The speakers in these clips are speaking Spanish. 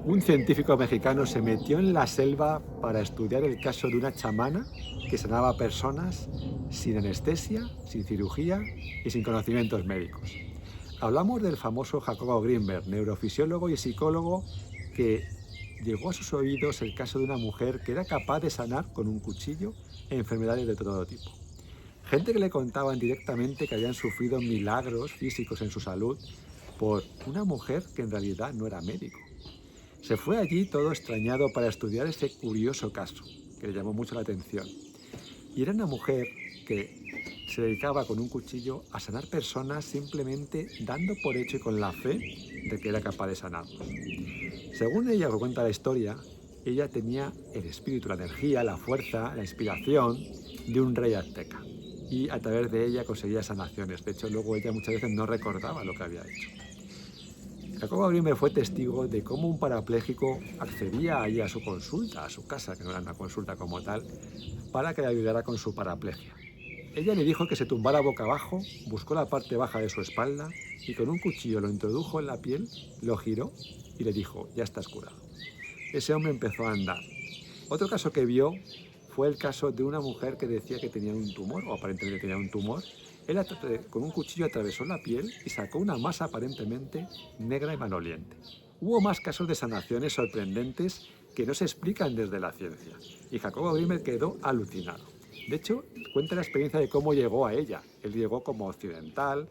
Un científico mexicano se metió en la selva para estudiar el caso de una chamana que sanaba a personas sin anestesia, sin cirugía y sin conocimientos médicos. Hablamos del famoso Jacobo Grinberg, neurofisiólogo y psicólogo que llegó a sus oídos el caso de una mujer que era capaz de sanar con un cuchillo enfermedades de todo tipo. Gente que le contaban directamente que habían sufrido milagros físicos en su salud por una mujer que en realidad no era médico. Se fue allí todo extrañado para estudiar este curioso caso, que le llamó mucho la atención. Y era una mujer que se dedicaba con un cuchillo a sanar personas simplemente dando por hecho y con la fe de que era capaz de sanarlos. Según ella, que cuenta la historia, ella tenía el espíritu, la energía, la fuerza, la inspiración de un rey azteca. Y a través de ella conseguía sanaciones. De hecho, luego ella muchas veces no recordaba lo que había hecho. Jacobo Grimmer fue testigo de cómo un parapléjico accedía allí a su consulta, a su casa, que no era una consulta como tal, para que le ayudara con su paraplegia. Ella le dijo que se tumbara boca abajo, buscó la parte baja de su espalda y con un cuchillo lo introdujo en la piel, lo giró y le dijo, ya estás curado. Ese hombre empezó a andar. Otro caso que vio fue el caso de una mujer que decía que tenía un tumor, o aparentemente tenía un tumor. Él con un cuchillo atravesó la piel y sacó una masa aparentemente negra y maloliente. Hubo más casos de sanaciones sorprendentes que no se explican desde la ciencia. Y Jacobo Grimmer quedó alucinado. De hecho, cuenta la experiencia de cómo llegó a ella. Él llegó como occidental,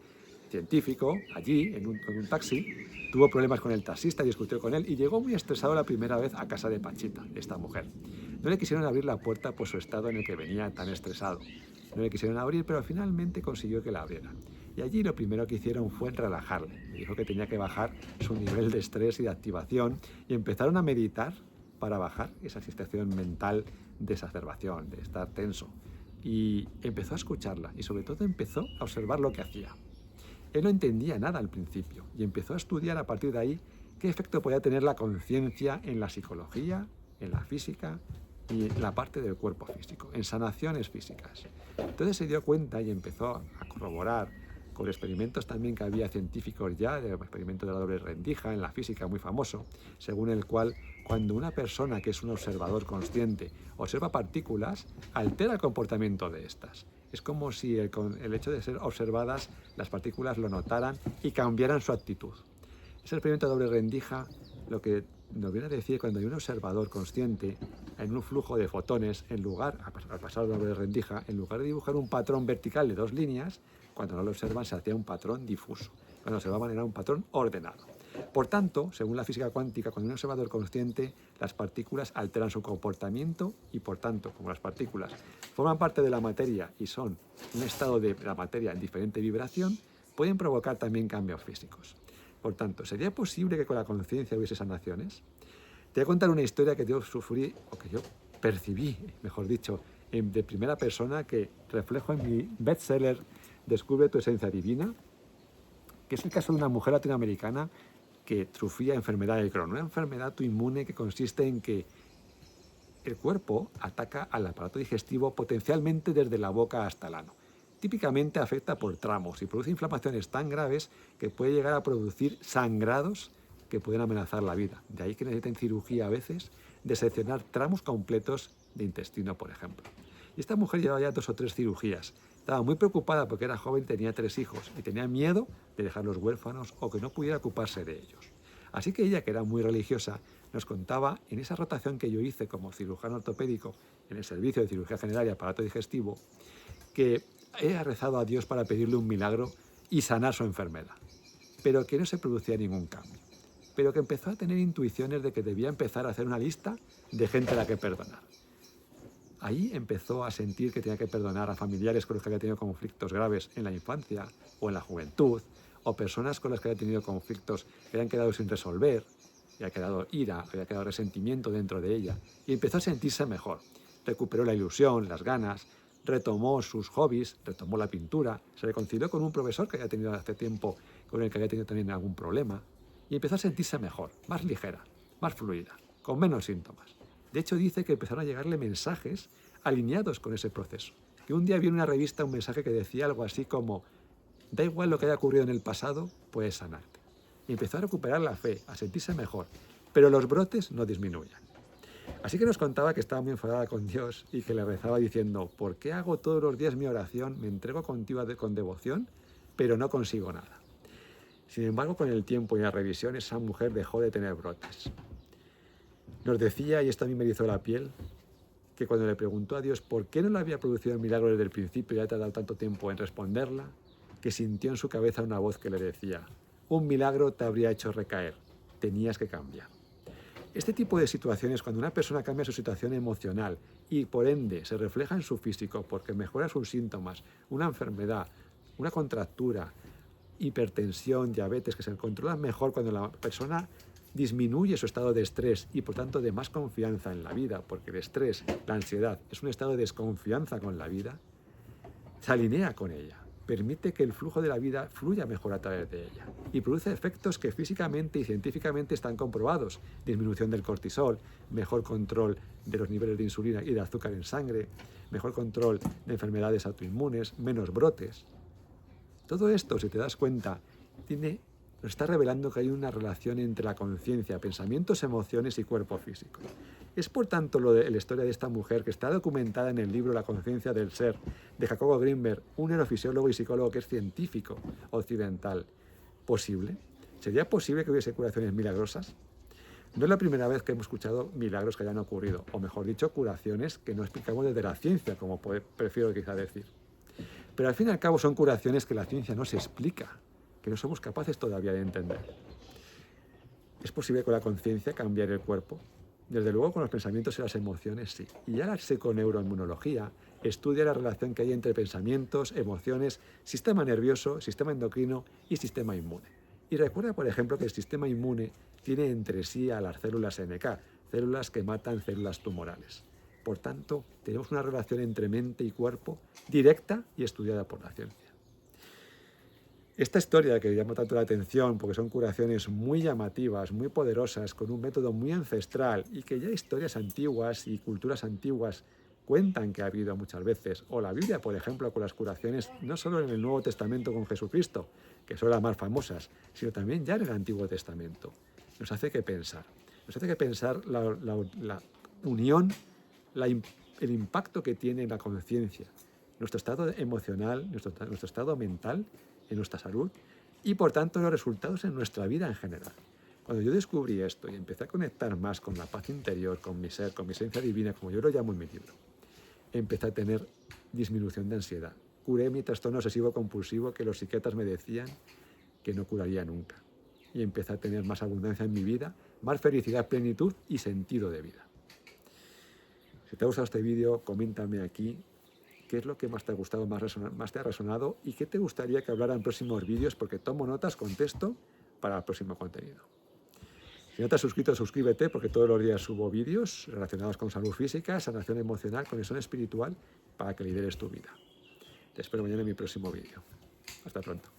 científico, allí, en un taxi, tuvo problemas con el taxista, discutió con él y llegó muy estresado la primera vez a casa de Pachita, esta mujer. No le quisieron abrir la puerta por su estado en el que venía tan estresado. No le quisieron abrir, pero finalmente consiguió que la abrieran. Y allí lo primero que hicieron fue relajarle. Le dijo que tenía que bajar su nivel de estrés y de activación y empezaron a meditar para bajar esa situación mental de exacerbación, de estar tenso. Y empezó a escucharla y sobre todo empezó a observar lo que hacía. Él no entendía nada al principio y empezó a estudiar a partir de ahí qué efecto podía tener la conciencia en la psicología, en la física y en la parte del cuerpo físico, en sanaciones físicas. Entonces se dio cuenta y empezó a corroborar con experimentos también que había científicos ya, el experimento de la doble rendija en la física muy famoso, según el cual cuando una persona que es un observador consciente observa partículas, altera el comportamiento de estas. Es como si el hecho de ser observadas las partículas lo notaran y cambiaran su actitud. Ese experimento de doble rendija lo que nos viene a decir cuando hay un observador consciente en un flujo de fotones, al pasar la doble rendija, en lugar de dibujar un patrón vertical de dos líneas, cuando no lo observan se hacía un patrón difuso. Cuando observaban era un patrón ordenado. Por tanto, según la física cuántica, cuando un observador consciente, las partículas alteran su comportamiento y, por tanto, como las partículas forman parte de la materia y son un estado de la materia en diferente vibración, pueden provocar también cambios físicos. Por tanto, ¿sería posible que con la conciencia hubiese sanaciones? Te voy a contar una historia que yo sufrí, o que yo percibí, mejor dicho, de primera persona, que reflejo en mi bestseller Descubre tu esencia divina, que es el caso de una mujer latinoamericana que sufría enfermedad de Crohn, una enfermedad autoinmune que consiste en que el cuerpo ataca al aparato digestivo potencialmente desde la boca hasta el ano. Típicamente afecta por tramos y produce inflamaciones tan graves que puede llegar a producir sangrados que pueden amenazar la vida. De ahí que necesiten cirugía a veces de seccionar tramos completos de intestino, por ejemplo. Y esta mujer llevaba ya 2 o 3 cirugías. Estaba muy preocupada porque era joven, tenía 3 hijos y tenía miedo de dejarlos huérfanos o que no pudiera ocuparse de ellos. Así que ella, que era muy religiosa, nos contaba en esa rotación que yo hice como cirujano ortopédico en el servicio de cirugía general y aparato digestivo, que ella rezado a Dios para pedirle un milagro y sanar su enfermedad, pero que no se producía ningún cambio, pero que empezó a tener intuiciones de que debía empezar a hacer una lista de gente a la que perdonar. Ahí empezó a sentir que tenía que perdonar a familiares con los que había tenido conflictos graves en la infancia o en la juventud, o personas con las que había tenido conflictos que habían quedado sin resolver, había quedado ira, había quedado resentimiento dentro de ella, y empezó a sentirse mejor. Recuperó la ilusión, las ganas, retomó sus hobbies, retomó la pintura, se reconcilió con un profesor que había tenido hace tiempo, con el que había tenido también algún problema, y empezó a sentirse mejor, más ligera, más fluida, con menos síntomas. De hecho, dice que empezaron a llegarle mensajes alineados con ese proceso. Que un día vio en una revista un mensaje que decía algo así como: da igual lo que haya ocurrido en el pasado, puedes sanarte. Y empezó a recuperar la fe, a sentirse mejor. pero los brotes no disminuían. Así que nos contaba que estaba muy enfadada con Dios y que le rezaba diciendo: ¿por qué hago todos los días mi oración, me entrego contigo con devoción, pero no consigo nada? Sin embargo, con el tiempo y la revisión, esa mujer dejó de tener brotes. Nos decía, y esto a mí me erizó la piel, que cuando le preguntó a Dios por qué no le había producido el milagro desde el principio y había tardado tanto tiempo en responderla, que sintió en su cabeza una voz que le decía: un milagro te habría hecho recaer, tenías que cambiar. Este tipo de situaciones, cuando una persona cambia su situación emocional y por ende se refleja en su físico porque mejora sus síntomas, una enfermedad, una contractura, hipertensión, diabetes, que se controlan mejor cuando la persona disminuye su estado de estrés y por tanto de más confianza en la vida, porque el estrés, la ansiedad, es un estado de desconfianza con la vida, se alinea con ella, permite que el flujo de la vida fluya mejor a través de ella y produce efectos que físicamente y científicamente están comprobados: disminución del cortisol, mejor control de los niveles de insulina y de azúcar en sangre, mejor control de enfermedades autoinmunes, menos brotes. Todo esto, si te das cuenta, nos está revelando que hay una relación entre la conciencia, pensamientos, emociones y cuerpo físico. Es por tanto la historia de esta mujer, que está documentada en el libro La conciencia del ser, de Jacobo Grinberg, un neurofisiólogo y psicólogo que es científico occidental, posible. ¿Sería posible que hubiese curaciones milagrosas? No es la primera vez que hemos escuchado milagros que hayan ocurrido, o mejor dicho, curaciones que no explicamos desde la ciencia, como prefiero quizá decir. Pero al fin y al cabo son curaciones que la ciencia no se explica, que no somos capaces todavía de entender. ¿Es posible con la conciencia cambiar el cuerpo? Desde luego con los pensamientos y las emociones sí. Y ya la psiconeuroinmunología estudia la relación que hay entre pensamientos, emociones, sistema nervioso, sistema endocrino y sistema inmune. Y recuerda, por ejemplo, que el sistema inmune tiene entre sí a las células NK, células que matan células tumorales. Por tanto, tenemos una relación entre mente y cuerpo directa y estudiada por la ciencia. Esta historia que llama tanto la atención porque son curaciones muy llamativas, muy poderosas, con un método muy ancestral y que ya historias antiguas y culturas antiguas cuentan que ha habido muchas veces, o la Biblia, por ejemplo, con las curaciones no solo en el Nuevo Testamento con Jesucristo, que son las más famosas, sino también ya en el Antiguo Testamento. Nos hace que pensar. Nos hace que pensar la unión, el impacto que tiene la conciencia, nuestro estado emocional, nuestro estado mental, en nuestra salud y por tanto los resultados en nuestra vida en general. Cuando yo descubrí esto y empecé a conectar más con la paz interior, con mi ser, con mi esencia divina, como yo lo llamo en mi libro, empecé a tener disminución de ansiedad. Curé mi trastorno obsesivo compulsivo que los psiquiatras me decían que no curaría nunca. Y empecé a tener más abundancia en mi vida, más felicidad, plenitud y sentido de vida. Si te ha gustado este vídeo, coméntame aquí qué es lo que más te ha gustado, más te ha resonado y qué te gustaría que hablara en próximos vídeos, porque tomo notas, contesto para el próximo contenido. Si no te has suscrito, suscríbete, porque todos los días subo vídeos relacionados con salud física, sanación emocional, conexión espiritual, para que lideres tu vida. Te espero mañana en mi próximo vídeo. Hasta pronto.